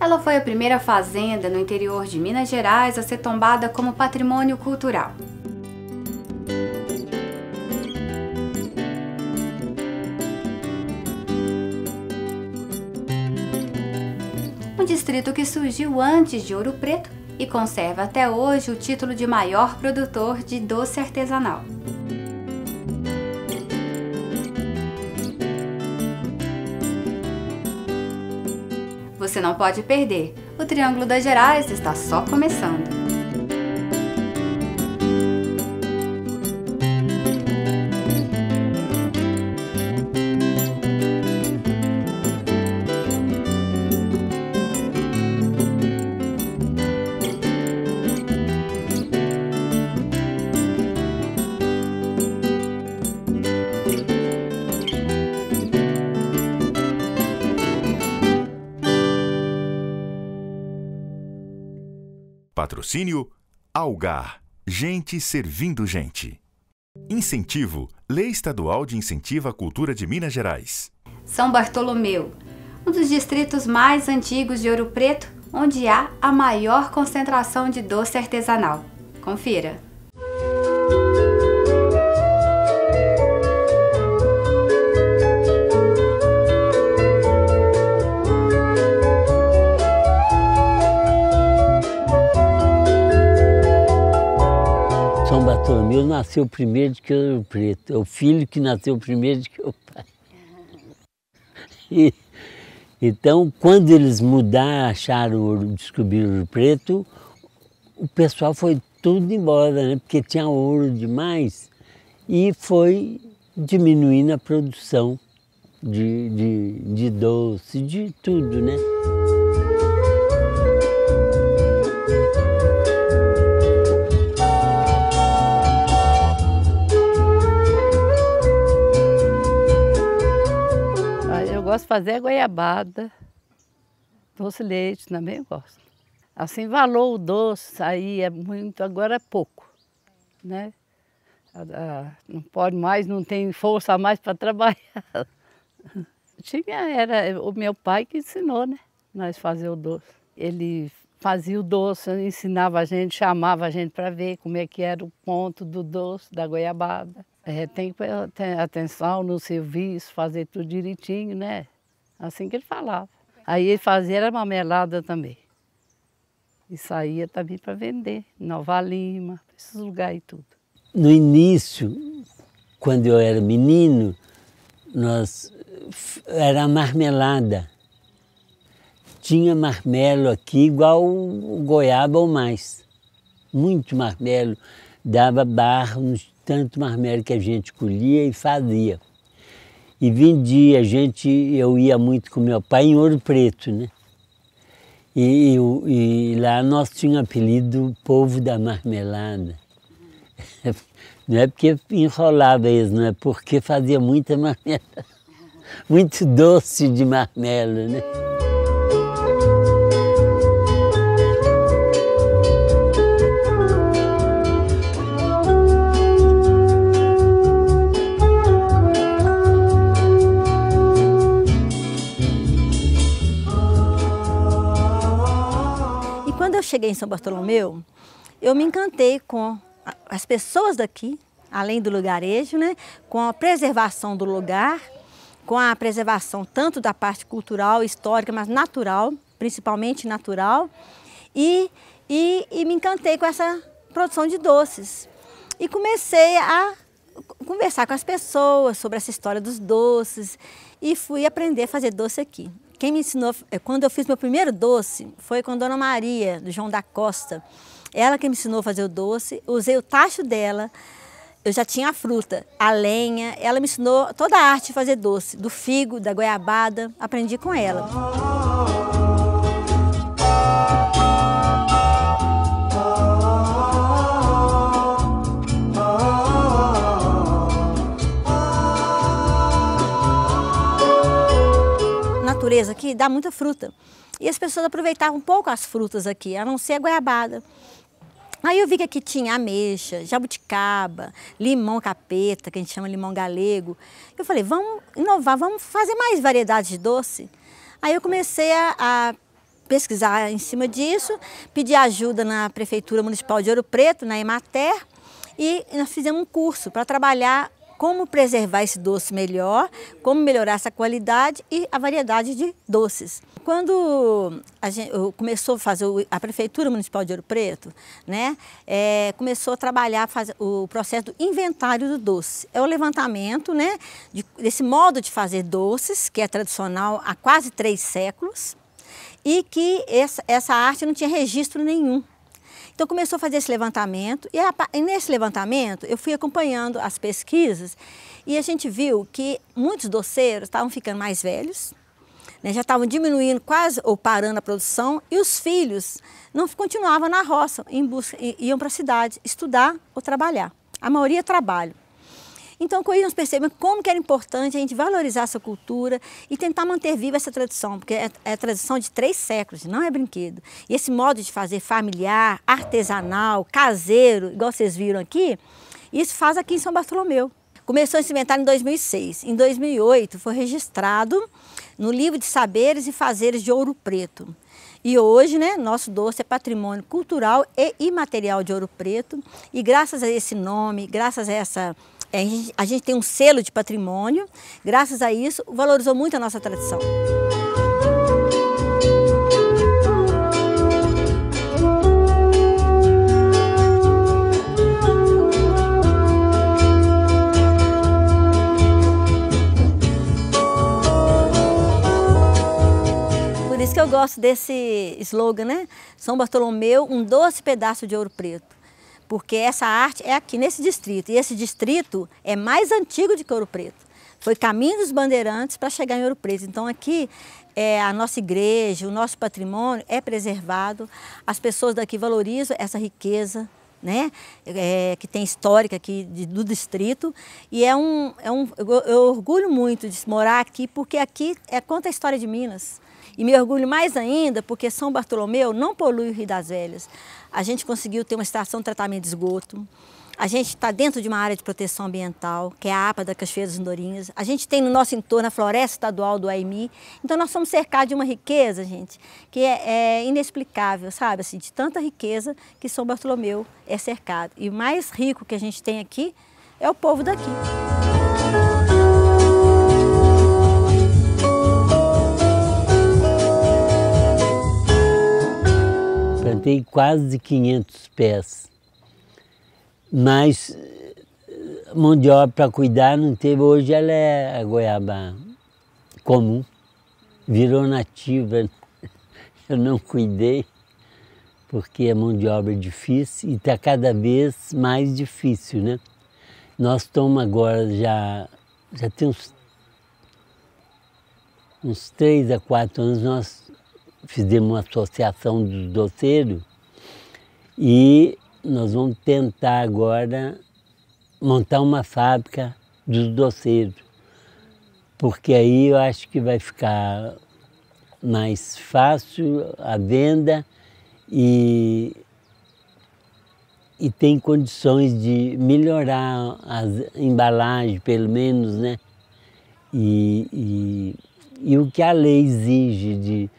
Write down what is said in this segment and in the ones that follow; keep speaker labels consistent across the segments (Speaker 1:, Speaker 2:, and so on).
Speaker 1: Ela foi a primeira fazenda no interior de Minas Gerais a ser tombada como patrimônio cultural. Um distrito que surgiu antes de Ouro Preto e conserva até hoje o título de maior produtor de doce artesanal. Você não pode perder, o Triângulo das Gerais está só começando.
Speaker 2: Patrocínio Algar, gente servindo gente. Incentivo, Lei Estadual de Incentivo à Cultura de Minas Gerais.
Speaker 1: São Bartolomeu, um dos distritos mais antigos de Ouro Preto, onde há a maior concentração de doce artesanal. Confira.
Speaker 3: São Bartolomeu nasceu primeiro do que Ouro Preto. É o filho que nasceu primeiro do que o pai. Então, quando eles mudaram, descobriram Ouro Preto, o pessoal foi tudo embora, né? Porque tinha ouro demais e foi diminuindo a produção de doce, de tudo, né?
Speaker 4: Eu gosto de fazer goiabada, doce de leite também eu gosto. Assim, valor o doce, aí é muito, agora é pouco, né? Não pode mais, não tem força a mais para trabalhar. Era o meu pai que ensinou, né? Nós fazer o doce. Ele fazia o doce, ensinava a gente, chamava a gente para ver como é que era o ponto do doce, da goiabada. Tem que ter atenção no serviço, fazer tudo direitinho, né? Assim que ele falava. Aí ele fazia a marmelada também. E saía também para vender, Nova Lima, esses lugares e tudo.
Speaker 3: No início, quando eu era menino, era marmelada. Tinha marmelo aqui igual o goiaba ou mais. Muito marmelo. Dava barro, tanto marmelo que a gente colhia e fazia. E vendia, eu ia muito com meu pai em Ouro Preto, né? E lá nós tínhamos apelido Povo da Marmelada. Não é porque enrolava eles, não é porque fazia muita marmelada, muito doce de marmelo, né?
Speaker 5: Quando eu cheguei em São Bartolomeu, eu me encantei com as pessoas daqui, além do lugarejo, né? Com a preservação do lugar, com a preservação tanto da parte cultural, histórica, mas natural, principalmente natural, e me encantei com essa produção de doces. E comecei a conversar com as pessoas sobre essa história dos doces e fui aprender a fazer doce aqui. Quem me ensinou, quando eu fiz meu primeiro doce, foi com a Dona Maria, do João da Costa. Ela que me ensinou a fazer o doce, usei o tacho dela, eu já tinha a fruta, a lenha, ela me ensinou toda a arte de fazer doce, do figo, da goiabada, aprendi com ela. A natureza aqui dá muita fruta e as pessoas aproveitavam um pouco as frutas aqui, a não ser a goiabada. Aí eu vi que aqui tinha ameixa, jabuticaba, limão capeta, que a gente chama limão galego. Eu falei, vamos inovar, vamos fazer mais variedades de doce. Aí eu comecei a pesquisar em cima disso, pedi ajuda na Prefeitura Municipal de Ouro Preto, na Emater, e nós fizemos um curso para trabalhar como preservar esse doce melhor, como melhorar essa qualidade e a variedade de doces. Quando começou a fazer a Prefeitura Municipal de Ouro Preto, né, começou a trabalhar o processo do inventário do doce. É o levantamento, né, desse modo de fazer doces, que é tradicional há quase 3 séculos, e que essa arte não tinha registro nenhum. Então começou a fazer esse levantamento e nesse levantamento eu fui acompanhando as pesquisas e a gente viu que muitos doceiros estavam ficando mais velhos, né, já estavam diminuindo quase ou parando a produção e os filhos não continuavam na roça, iam para a cidade estudar ou trabalhar. A maioria trabalha. Então, com isso, nós percebemos como que era importante a gente valorizar essa cultura e tentar manter viva essa tradição, porque é tradição de 3 séculos, não é brinquedo. E esse modo de fazer familiar, artesanal, caseiro, igual vocês viram aqui, isso faz aqui em São Bartolomeu. Começou esse inventário em 2006. Em 2008, foi registrado no Livro de Saberes e Fazeres de Ouro Preto. E hoje, né, nosso doce é patrimônio cultural e imaterial de Ouro Preto. E graças a esse nome, graças a essa... a gente tem um selo de patrimônio, graças a isso, valorizou muito a nossa tradição. Por isso que eu gosto desse slogan, né? São Bartolomeu, um doce pedaço de Ouro Preto. Porque essa arte é aqui nesse distrito, e esse distrito é mais antigo do que Ouro Preto. Foi caminho dos bandeirantes para chegar em Ouro Preto. Então aqui a nossa igreja, o nosso patrimônio é preservado, as pessoas daqui valorizam essa riqueza, né, que tem histórica aqui do distrito, e eu orgulho muito de morar aqui, porque aqui conta a história de Minas. E me orgulho mais ainda porque São Bartolomeu não polui o Rio das Velhas. A gente conseguiu ter uma estação de tratamento de esgoto. A gente está dentro de uma área de proteção ambiental, que é a APA da Cachoeira das Andorinhas. A gente tem no nosso entorno a Floresta Estadual do Aimi. Então nós somos cercados de uma riqueza, gente, que é inexplicável, sabe? Assim, de tanta riqueza que São Bartolomeu é cercado. E o mais rico que a gente tem aqui é o povo daqui.
Speaker 3: Plantei quase 500 pés, mas mão de obra para cuidar não teve. Hoje ela é a goiaba comum, virou nativa. Eu não cuidei, porque a mão de obra é difícil e está cada vez mais difícil, né? Nós estamos agora, já tem uns 3 a 4 anos, nós fizemos uma associação dos doceiros e nós vamos tentar agora montar uma fábrica dos doceiros, porque aí eu acho que vai ficar mais fácil a venda e tem condições de melhorar as embalagens, pelo menos, né? E o que a lei exige de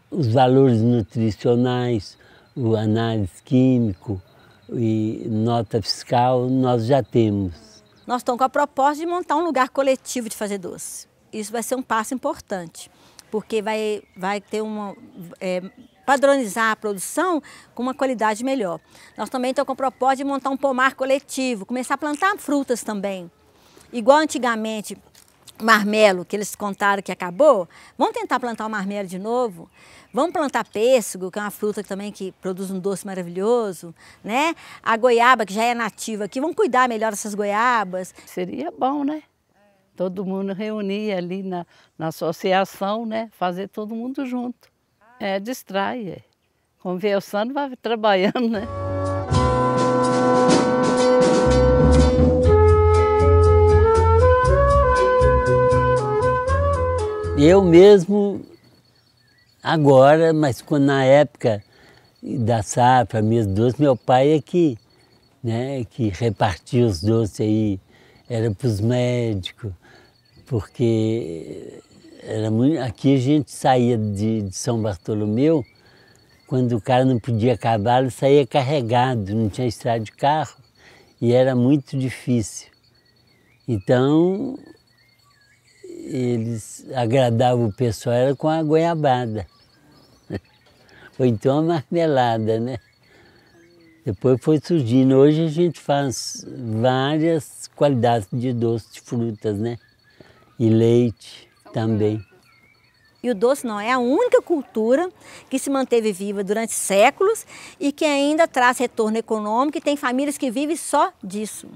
Speaker 3: os valores nutricionais, o análise químico e nota fiscal, nós já temos.
Speaker 5: Nós estamos com a proposta de montar um lugar coletivo de fazer doce. Isso vai ser um passo importante, porque vai ter padronizar a produção com uma qualidade melhor. Nós também estamos com a proposta de montar um pomar coletivo, começar a plantar frutas também. Igual antigamente, marmelo, que eles contaram que acabou, vamos tentar plantar o marmelo de novo. Vamos plantar pêssego, que é uma fruta também que produz um doce maravilhoso, né? A goiaba, que já é nativa aqui, vamos cuidar melhor dessas goiabas.
Speaker 4: Seria bom, né? Todo mundo reunir ali na associação, né? Fazer todo mundo junto. Distrai, conversando, vai trabalhando, né?
Speaker 3: Eu mesmo, agora, mas quando na época da safra, mesmo doce, meu pai é que repartia os doces aí, era para os médicos, porque Aqui a gente saía de São Bartolomeu, quando o cara não podia cavalo, saía carregado, não tinha estrada de carro e era muito difícil. Então, eles agradavam o pessoal era com a goiabada, ou então a marmelada, né? Depois foi surgindo. Hoje a gente faz várias qualidades de doce de frutas, né? E leite também.
Speaker 5: E o doce não é a única cultura que se manteve viva durante séculos e que ainda traz retorno econômico e tem famílias que vivem só disso.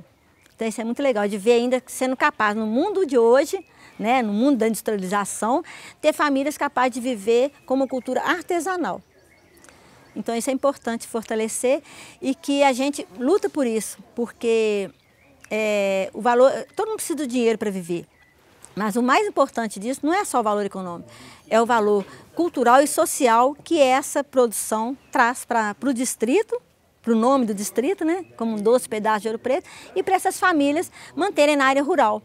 Speaker 5: Então isso é muito legal de ver ainda sendo capaz no mundo de hoje, né, no mundo da industrialização, ter famílias capazes de viver como cultura artesanal. Então isso é importante fortalecer e que a gente luta por isso, porque o valor, todo mundo precisa do dinheiro para viver. Mas o mais importante disso não é só o valor econômico, é o valor cultural e social que essa produção traz para o distrito, para o nome do distrito, né? Como um doce pedaço de Ouro Preto, e para essas famílias manterem na área rural.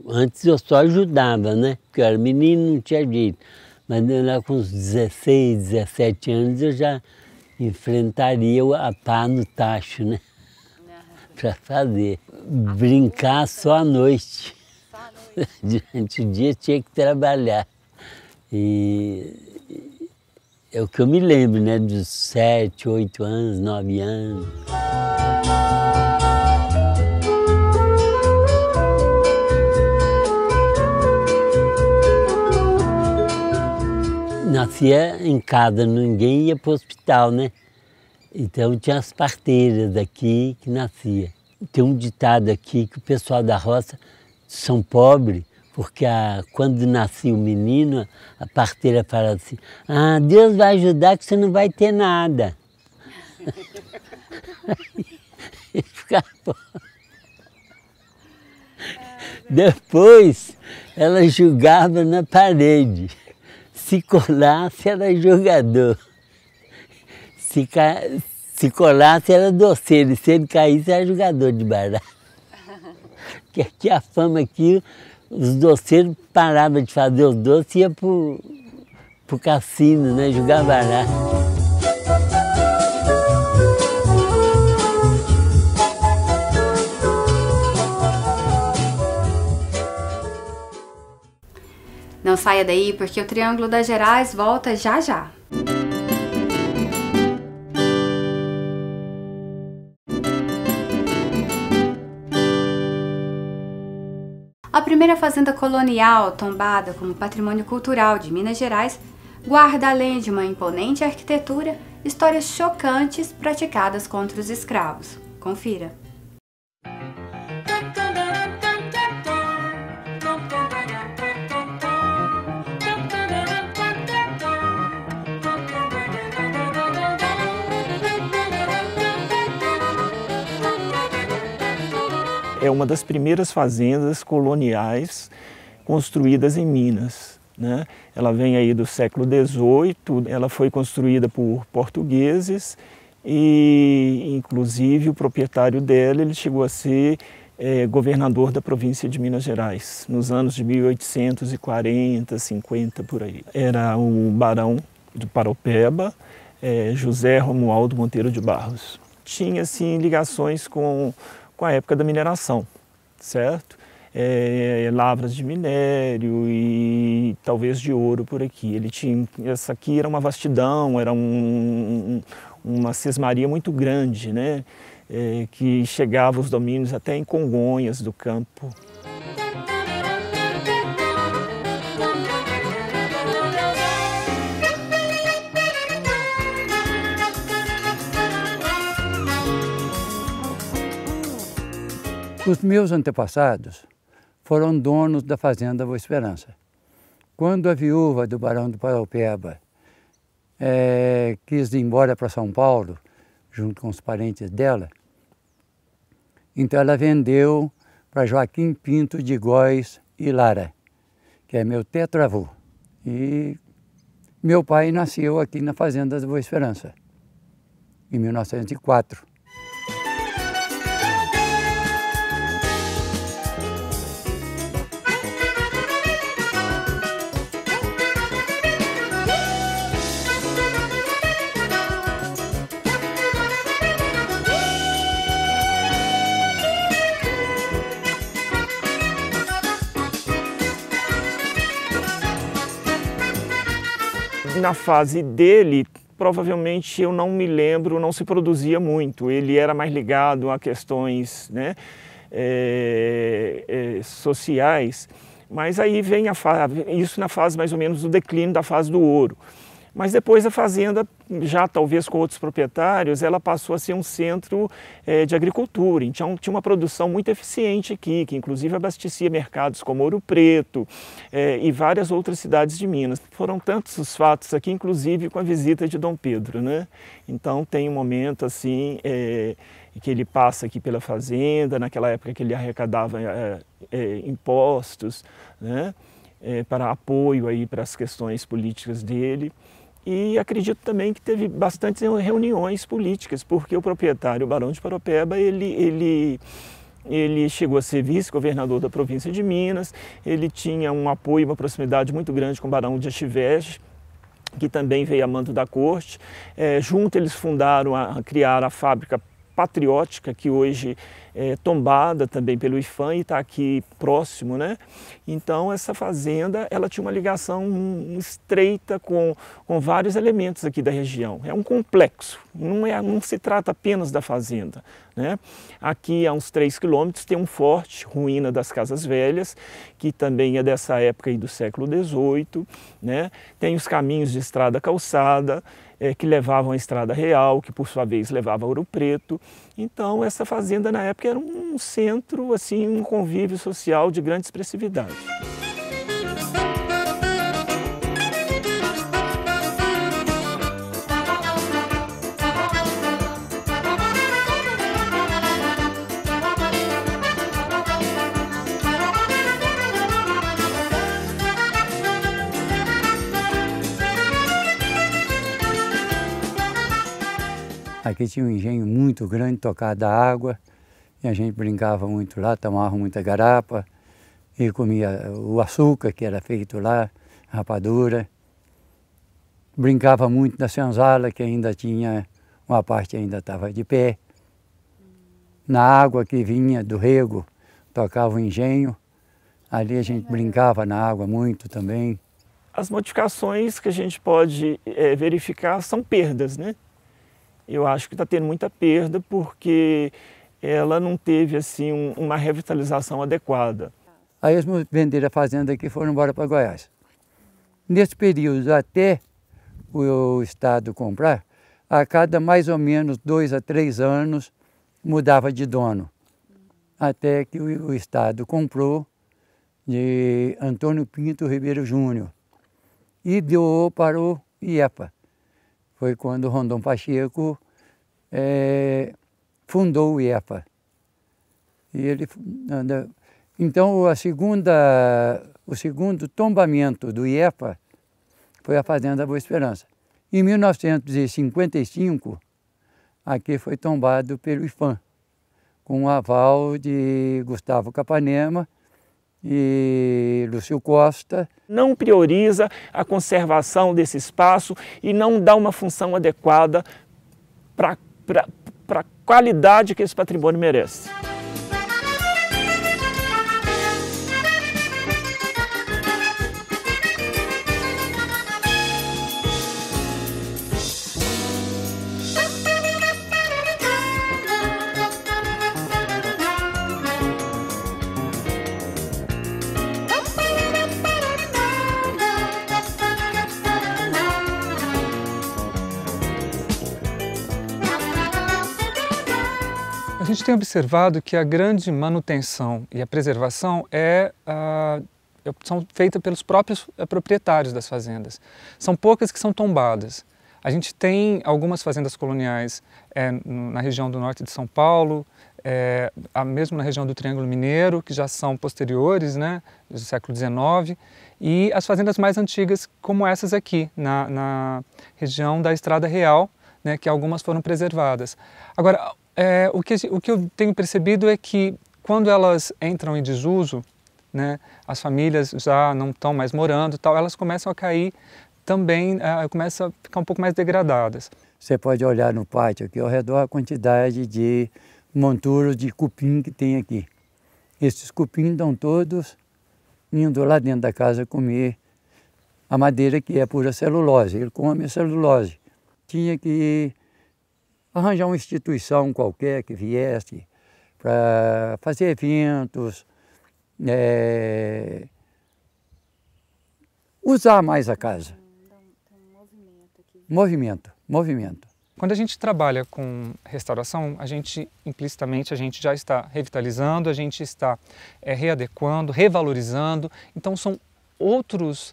Speaker 3: Antes eu só ajudava, né? Porque eu era menino, não tinha jeito. Mas lá com uns 16, 17 anos eu já enfrentaria a pá no tacho, né? Para fazer. Brincar só à noite. Durante o dia tinha que trabalhar. E é o que eu me lembro, né? Dos 7, 8 anos, 9 anos. Nascia em casa, ninguém ia para o hospital, né? Então tinha as parteiras aqui que nascia. Tem um ditado aqui que o pessoal da roça são pobres, porque quando nascia o menino, a parteira fala assim, Deus vai ajudar que você não vai ter nada. E ficava pobre. Depois ela jogava na parede. Se colasse, era jogador. Se colasse, era doceiro. Se ele caísse, era jogador de baralho. Porque aqui a fama, aqui, os doceiros paravam de fazer os doces e iam pro cassino, né? Jogar baralho.
Speaker 1: Não saia daí, porque o Triângulo das Gerais volta já já. A primeira fazenda colonial, tombada como patrimônio cultural de Minas Gerais, guarda, além de uma imponente arquitetura, histórias chocantes praticadas contra os escravos. Confira.
Speaker 6: É uma das primeiras fazendas coloniais construídas em Minas, né? Ela vem aí do século XVIII, ela foi construída por portugueses e, inclusive, o proprietário dela ele chegou a ser governador da província de Minas Gerais, nos anos de 1840, 50, por aí. Era o barão do Paraupeba, José Romualdo Monteiro de Barros. Tinha, assim, ligações com a época da mineração, certo? Lavras de minério e talvez de ouro por aqui. Essa aqui era uma vastidão, era uma sesmaria muito grande, né? Que chegava os domínios até em Congonhas do campo.
Speaker 7: Os meus antepassados foram donos da fazenda Boa Esperança. Quando a viúva do barão do Paraupeba quis ir embora para São Paulo, junto com os parentes dela, então ela vendeu para Joaquim Pinto de Góes e Lara, que é meu tetravô. E meu pai nasceu aqui na fazenda da Boa Esperança, em 1904.
Speaker 6: na fase dele, provavelmente eu não me lembro, não se produzia muito. Ele era mais ligado a questões, né, sociais, mas aí vem isso na fase mais ou menos do declínio da fase do ouro. Mas depois a fazenda, já talvez com outros proprietários, ela passou a ser um centro de agricultura. Então tinha uma produção muito eficiente aqui, que inclusive abastecia mercados como Ouro Preto e várias outras cidades de Minas. Foram tantos os fatos aqui, inclusive com a visita de Dom Pedro, né? Então tem um momento assim que ele passa aqui pela fazenda, naquela época que ele arrecadava impostos, né? Para apoio aí para as questões políticas dele. E acredito também que teve bastantes reuniões políticas, porque o proprietário, o Barão de Paropeba, ele chegou a ser vice-governador da província de Minas, ele tinha um apoio, uma proximidade muito grande com o Barão de Achiveste, que também veio a mando da corte. Junto eles criaram a fábrica Patriótica, que hoje é tombada também pelo IPHAN e está aqui próximo, né? Então essa fazenda, ela tinha uma ligação estreita com vários elementos aqui da região. É um complexo, não se trata apenas da fazenda, né? Aqui a uns 3 quilômetros tem um forte, ruína das Casas Velhas, que também é dessa época aí do século XVIII, né? Tem os caminhos de estrada calçada, que levavam à Estrada Real, que por sua vez levava a Ouro Preto. Então essa fazenda na época era um centro, assim, um convívio social de grande expressividade.
Speaker 7: Aqui tinha um engenho muito grande, tocado a água, e a gente brincava muito lá, tomava muita garapa, e comia o açúcar que era feito lá, rapadura. Brincava muito na senzala, que ainda tinha, uma parte ainda estava de pé. Na água que vinha do rego, tocava o engenho, ali a gente brincava na água muito também.
Speaker 6: As modificações que a gente pode verificar são perdas, né? Eu acho que está tendo muita perda porque ela não teve assim uma revitalização adequada.
Speaker 7: Aí eles venderam a fazenda aqui e foram embora para Goiás. Nesse período, até o Estado comprar, a cada mais ou menos 2 a 3 anos mudava de dono. Até que o Estado comprou de Antônio Pinto Ribeiro Júnior e doou para o IEPA. Foi quando Rondon Pacheco fundou o IEPA. E ele, então, o segundo tombamento do IEPA foi a Fazenda Boa Esperança. Em 1955, aqui foi tombado pelo IPHAN, com o aval de Gustavo Capanema e Lúcio Costa.
Speaker 6: Não prioriza a conservação desse espaço e não dá uma função adequada para a qualidade que esse patrimônio merece.
Speaker 8: A gente tem observado que a grande manutenção e a preservação são feitas pelos próprios proprietários das fazendas. São poucas que são tombadas. A gente tem algumas fazendas coloniais na região do norte de São Paulo, mesmo na região do Triângulo Mineiro, que já são posteriores, né, do século XIX, e as fazendas mais antigas, como essas aqui, na região da Estrada Real, né, que algumas foram preservadas. Agora, o que eu tenho percebido é que quando elas entram em desuso, né, as famílias já não estão mais morando, tal, elas começam a cair também, começam a ficar um pouco mais degradadas.
Speaker 7: Você pode olhar no pátio aqui ao redor a quantidade de monturos de cupim que tem aqui. Esses cupim estão todos indo lá dentro da casa comer a madeira que é pura celulose, ele come a celulose. Tinha que arranjar uma instituição qualquer que viesse para fazer eventos, usar mais a casa. Movimento.
Speaker 8: Quando a gente trabalha com restauração, implicitamente, a gente já está revitalizando, a gente está readequando, revalorizando. Então, são outros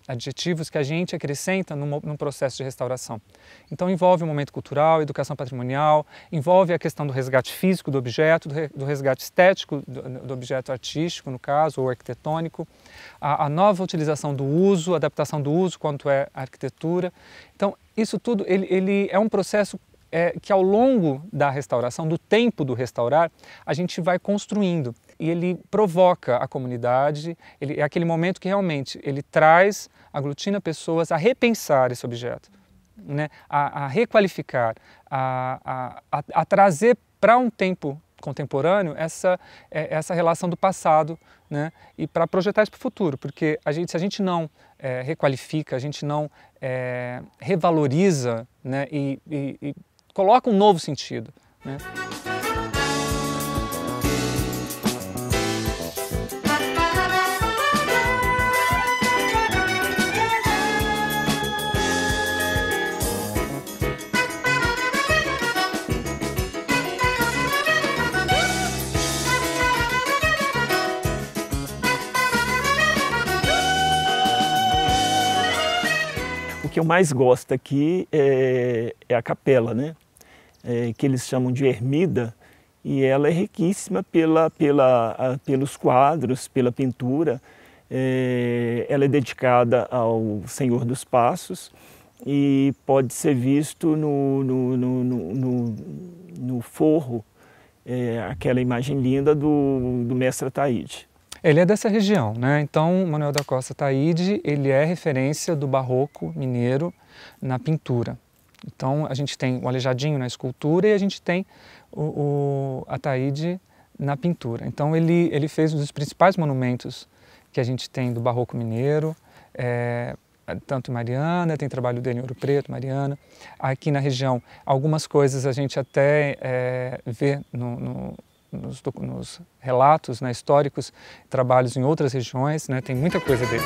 Speaker 8: adjetivos que a gente acrescenta no processo de restauração. Então, envolve o momento cultural, educação patrimonial, envolve a questão do resgate físico do objeto, do resgate estético do objeto artístico, no caso, ou arquitetônico, a nova utilização do uso, adaptação do uso quanto é a arquitetura. Então, isso tudo ele é um processo que ao longo da restauração, do tempo do restaurar, a gente vai construindo. E ele provoca a comunidade, é aquele momento que realmente ele aglutina pessoas a repensar esse objeto, né? a requalificar, a trazer para um tempo contemporâneo essa relação do passado, né? E para projetar isso para o futuro, porque se a gente não requalifica, a gente não revaloriza, né? e coloca um novo sentido, né?
Speaker 6: O que eu mais gosto aqui é a capela, né? Que eles chamam de ermida, e ela é riquíssima pelos quadros, pela pintura. Ela é dedicada ao Senhor dos Passos e pode ser visto no forro, aquela imagem linda do mestre Ataíde.
Speaker 8: Ele é dessa região, né? Então, Manuel da Costa Ataíde, ele é referência do barroco mineiro na pintura. Então, a gente tem o Aleijadinho na escultura e a gente tem o Ataíde na pintura. Então, ele fez um dos principais monumentos que a gente tem do barroco mineiro, tanto em Mariana, tem trabalho dele em Ouro Preto, Mariana. Aqui na região, algumas coisas a gente até vê nos relatos, né, históricos, trabalhos em outras regiões, né, tem muita coisa dele.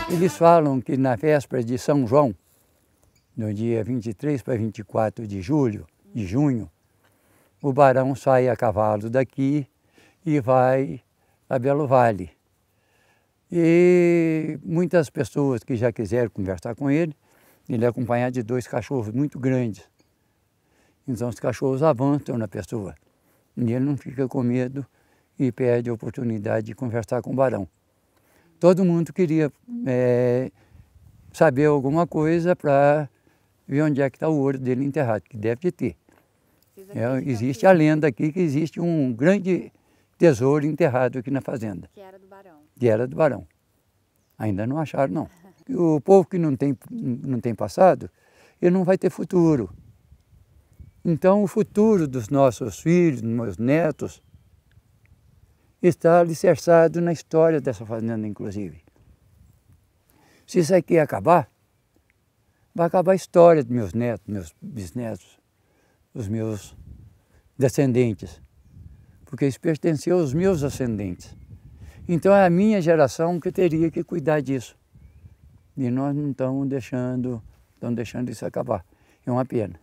Speaker 7: Eles falam que na véspera de São João, no dia 23 para 24 de junho, o barão sai a cavalo daqui e vai a Belo Vale. E muitas pessoas que já quiseram conversar com ele é acompanhado de 2 cachorros muito grandes. Então os cachorros avançam na pessoa e ele não fica com medo e perde a oportunidade de conversar com o barão. Todo mundo queria saber alguma coisa para ver onde é que está o ouro dele enterrado, que deve de ter. Existe a lenda aqui que existe um grande tesouro enterrado aqui na fazenda.
Speaker 1: Que era do barão.
Speaker 7: Que era do barão. Ainda não acharam, não. O povo que não tem passado, ele não vai ter futuro. Então o futuro dos nossos filhos, dos meus netos, está alicerçado na história dessa fazenda, inclusive. Se isso aqui acabar, vai acabar a história dos meus netos, meus bisnetos, os meus descendentes, porque isso pertenceu aos meus ascendentes. Então é a minha geração que teria que cuidar disso. E nós não estamos deixando isso acabar. É uma pena.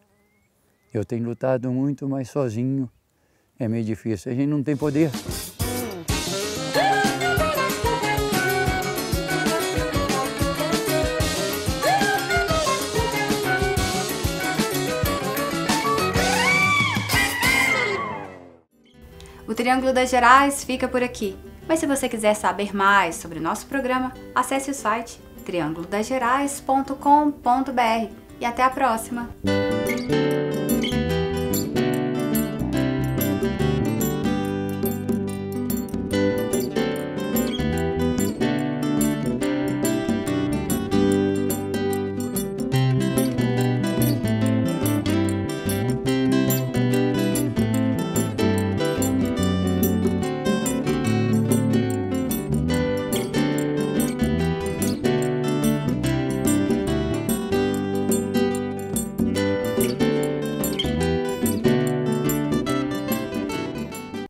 Speaker 7: Eu tenho lutado muito, mas sozinho é meio difícil. A gente não tem poder.
Speaker 1: O Triângulo das Gerais fica por aqui, mas se você quiser saber mais sobre o nosso programa, acesse o site triangulodasgerais.com.br e até a próxima!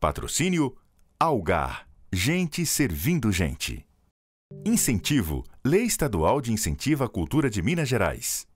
Speaker 2: Patrocínio Algar, gente servindo gente. Incentivo, Lei Estadual de Incentivo à Cultura de Minas Gerais.